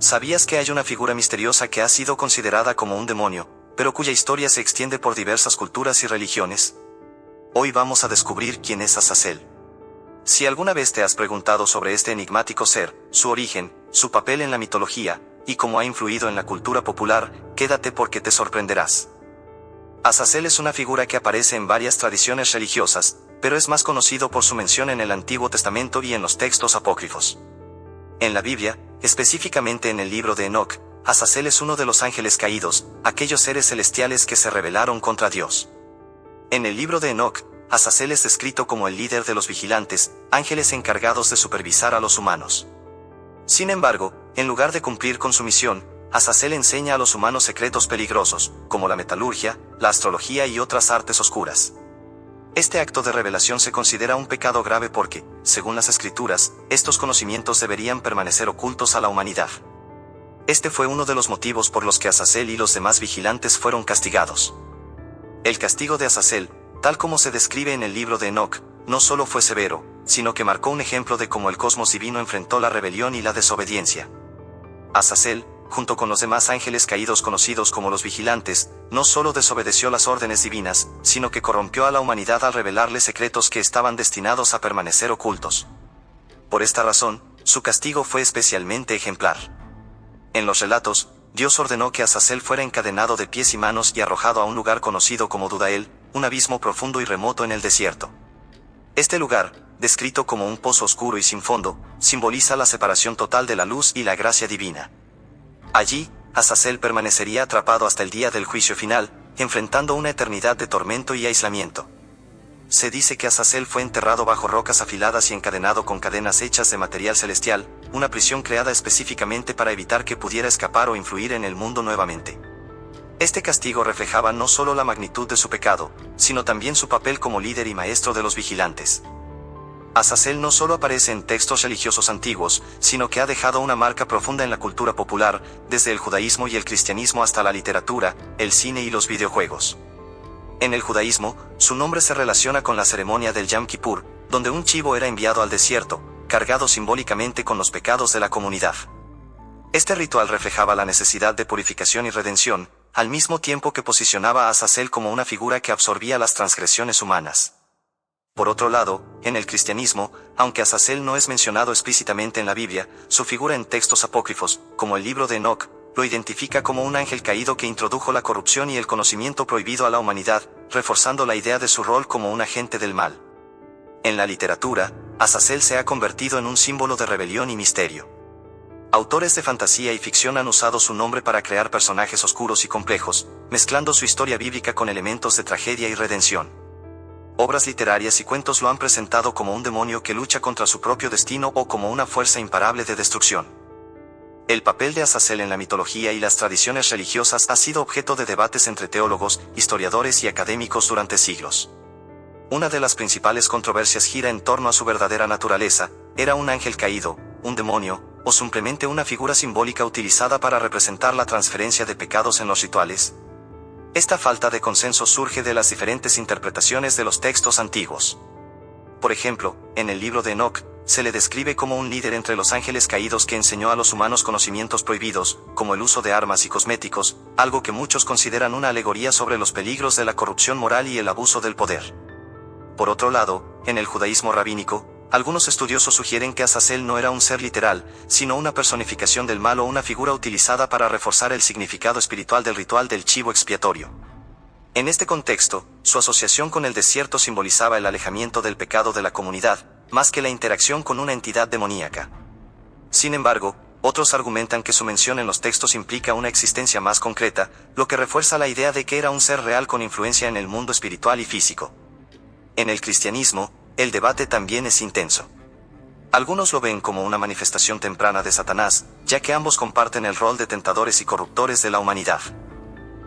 ¿Sabías que hay una figura misteriosa que ha sido considerada como un demonio, pero cuya historia se extiende por diversas culturas y religiones? Hoy vamos a descubrir quién es Azazel. Si alguna vez te has preguntado sobre este enigmático ser, su origen, su papel en la mitología, y cómo ha influido en la cultura popular, quédate porque te sorprenderás. Azazel es una figura que aparece en varias tradiciones religiosas, pero es más conocido por su mención en el Antiguo Testamento y en los textos apócrifos. En la Biblia, específicamente en el libro de Enoc, Azazel es uno de los ángeles caídos, aquellos seres celestiales que se rebelaron contra Dios. En el libro de Enoc, Azazel es descrito como el líder de los vigilantes, ángeles encargados de supervisar a los humanos. Sin embargo, en lugar de cumplir con su misión, Azazel enseña a los humanos secretos peligrosos, como la metalurgia, la astrología y otras artes oscuras. Este acto de revelación se considera un pecado grave porque, según las Escrituras, estos conocimientos deberían permanecer ocultos a la humanidad. Este fue uno de los motivos por los que Azazel y los demás vigilantes fueron castigados. El castigo de Azazel, tal como se describe en el libro de Enoc, no solo fue severo, sino que marcó un ejemplo de cómo el cosmos divino enfrentó la rebelión y la desobediencia. Azazel, junto con los demás ángeles caídos conocidos como los vigilantes, no solo desobedeció las órdenes divinas, sino que corrompió a la humanidad al revelarle secretos que estaban destinados a permanecer ocultos. Por esta razón, su castigo fue especialmente ejemplar. En los relatos, Dios ordenó que Azazel fuera encadenado de pies y manos y arrojado a un lugar conocido como Dudael, un abismo profundo y remoto en el desierto. Este lugar, descrito como un pozo oscuro y sin fondo, simboliza la separación total de la luz y la gracia divina. Allí, Azazel permanecería atrapado hasta el día del juicio final, enfrentando una eternidad de tormento y aislamiento. Se dice que Azazel fue enterrado bajo rocas afiladas y encadenado con cadenas hechas de material celestial, una prisión creada específicamente para evitar que pudiera escapar o influir en el mundo nuevamente. Este castigo reflejaba no solo la magnitud de su pecado, sino también su papel como líder y maestro de los vigilantes. Azazel no solo aparece en textos religiosos antiguos, sino que ha dejado una marca profunda en la cultura popular, desde el judaísmo y el cristianismo hasta la literatura, el cine y los videojuegos. En el judaísmo, su nombre se relaciona con la ceremonia del Yom Kippur, donde un chivo era enviado al desierto, cargado simbólicamente con los pecados de la comunidad. Este ritual reflejaba la necesidad de purificación y redención, al mismo tiempo que posicionaba a Azazel como una figura que absorbía las transgresiones humanas. Por otro lado, en el cristianismo, aunque Azazel no es mencionado explícitamente en la Biblia, su figura en textos apócrifos, como el libro de Enoc, lo identifica como un ángel caído que introdujo la corrupción y el conocimiento prohibido a la humanidad, reforzando la idea de su rol como un agente del mal. En la literatura, Azazel se ha convertido en un símbolo de rebelión y misterio. Autores de fantasía y ficción han usado su nombre para crear personajes oscuros y complejos, mezclando su historia bíblica con elementos de tragedia y redención. Obras literarias y cuentos lo han presentado como un demonio que lucha contra su propio destino o como una fuerza imparable de destrucción. El papel de Azazel en la mitología y las tradiciones religiosas ha sido objeto de debates entre teólogos, historiadores y académicos durante siglos. Una de las principales controversias gira en torno a su verdadera naturaleza: ¿era un ángel caído, un demonio, o simplemente una figura simbólica utilizada para representar la transferencia de pecados en los rituales? Esta falta de consenso surge de las diferentes interpretaciones de los textos antiguos. Por ejemplo, en el libro de Enoc, se le describe como un líder entre los ángeles caídos que enseñó a los humanos conocimientos prohibidos, como el uso de armas y cosméticos, algo que muchos consideran una alegoría sobre los peligros de la corrupción moral y el abuso del poder. Por otro lado, en el judaísmo rabínico, algunos estudiosos sugieren que Azazel no era un ser literal, sino una personificación del mal o una figura utilizada para reforzar el significado espiritual del ritual del chivo expiatorio. En este contexto, su asociación con el desierto simbolizaba el alejamiento del pecado de la comunidad, más que la interacción con una entidad demoníaca. Sin embargo, otros argumentan que su mención en los textos implica una existencia más concreta, lo que refuerza la idea de que era un ser real con influencia en el mundo espiritual y físico. En el cristianismo, el debate también es intenso. Algunos lo ven como una manifestación temprana de Satanás, ya que ambos comparten el rol de tentadores y corruptores de la humanidad.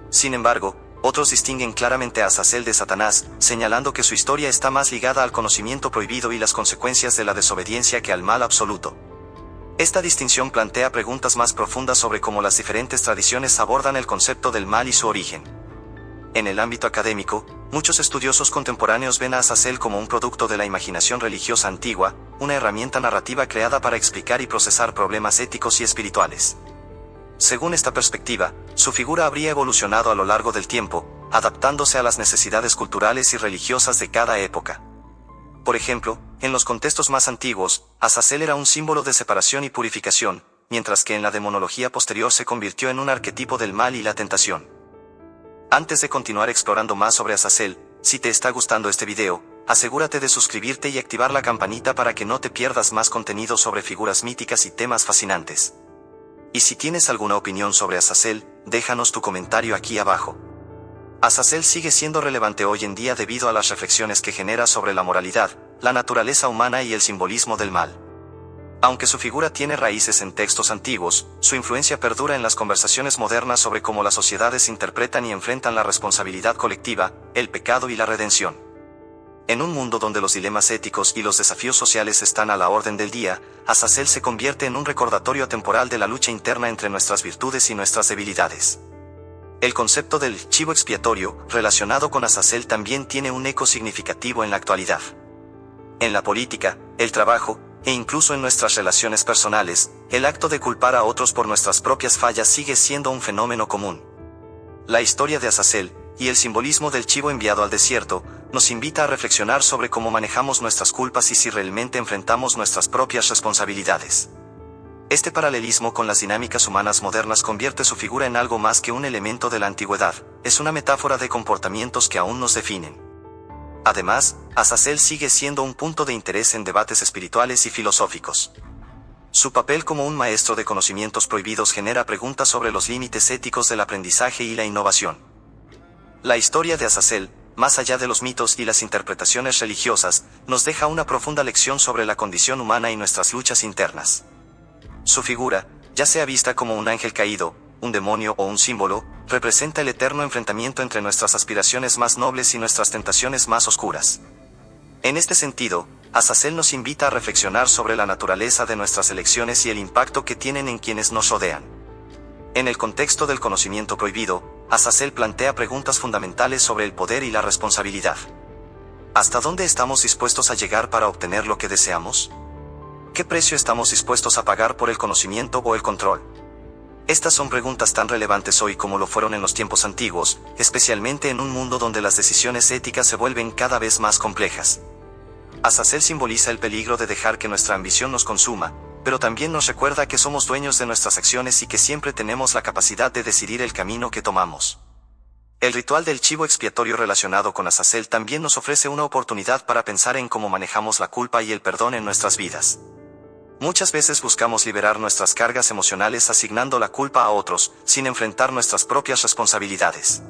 Sin embargo, otros distinguen claramente a Azazel de Satanás, señalando que su historia está más ligada al conocimiento prohibido y las consecuencias de la desobediencia que al mal absoluto. Esta distinción plantea preguntas más profundas sobre cómo las diferentes tradiciones abordan el concepto del mal y su origen. En el ámbito académico, muchos estudiosos contemporáneos ven a Azazel como un producto de la imaginación religiosa antigua, una herramienta narrativa creada para explicar y procesar problemas éticos y espirituales. Según esta perspectiva, su figura habría evolucionado a lo largo del tiempo, adaptándose a las necesidades culturales y religiosas de cada época. Por ejemplo, en los contextos más antiguos, Azazel era un símbolo de separación y purificación, mientras que en la demonología posterior se convirtió en un arquetipo del mal y la tentación. Antes de continuar explorando más sobre Azazel, si te está gustando este video, asegúrate de suscribirte y activar la campanita para que no te pierdas más contenido sobre figuras míticas y temas fascinantes. Y si tienes alguna opinión sobre Azazel, déjanos tu comentario aquí abajo. Azazel sigue siendo relevante hoy en día debido a las reflexiones que genera sobre la moralidad, la naturaleza humana y el simbolismo del mal. Aunque su figura tiene raíces en textos antiguos, su influencia perdura en las conversaciones modernas sobre cómo las sociedades interpretan y enfrentan la responsabilidad colectiva, el pecado y la redención. En un mundo donde los dilemas éticos y los desafíos sociales están a la orden del día, Azazel se convierte en un recordatorio temporal de la lucha interna entre nuestras virtudes y nuestras debilidades. El concepto del chivo expiatorio, relacionado con Azazel, también tiene un eco significativo en la actualidad. En la política, el trabajo, e incluso en nuestras relaciones personales, el acto de culpar a otros por nuestras propias fallas sigue siendo un fenómeno común. La historia de Azazel, y el simbolismo del chivo enviado al desierto, nos invita a reflexionar sobre cómo manejamos nuestras culpas y si realmente enfrentamos nuestras propias responsabilidades. Este paralelismo con las dinámicas humanas modernas convierte su figura en algo más que un elemento de la antigüedad, es una metáfora de comportamientos que aún nos definen. Además, Azazel sigue siendo un punto de interés en debates espirituales y filosóficos. Su papel como un maestro de conocimientos prohibidos genera preguntas sobre los límites éticos del aprendizaje y la innovación. La historia de Azazel, más allá de los mitos y las interpretaciones religiosas, nos deja una profunda lección sobre la condición humana y nuestras luchas internas. Su figura, ya sea vista como un ángel caído, un demonio o un símbolo, representa el eterno enfrentamiento entre nuestras aspiraciones más nobles y nuestras tentaciones más oscuras. En este sentido, Azazel nos invita a reflexionar sobre la naturaleza de nuestras elecciones y el impacto que tienen en quienes nos rodean. En el contexto del conocimiento prohibido, Azazel plantea preguntas fundamentales sobre el poder y la responsabilidad. ¿Hasta dónde estamos dispuestos a llegar para obtener lo que deseamos? ¿Qué precio estamos dispuestos a pagar por el conocimiento o el control? Estas son preguntas tan relevantes hoy como lo fueron en los tiempos antiguos, especialmente en un mundo donde las decisiones éticas se vuelven cada vez más complejas. Azazel simboliza el peligro de dejar que nuestra ambición nos consuma, pero también nos recuerda que somos dueños de nuestras acciones y que siempre tenemos la capacidad de decidir el camino que tomamos. El ritual del chivo expiatorio relacionado con Azazel también nos ofrece una oportunidad para pensar en cómo manejamos la culpa y el perdón en nuestras vidas. Muchas veces buscamos liberar nuestras cargas emocionales asignando la culpa a otros, sin enfrentar nuestras propias responsabilidades.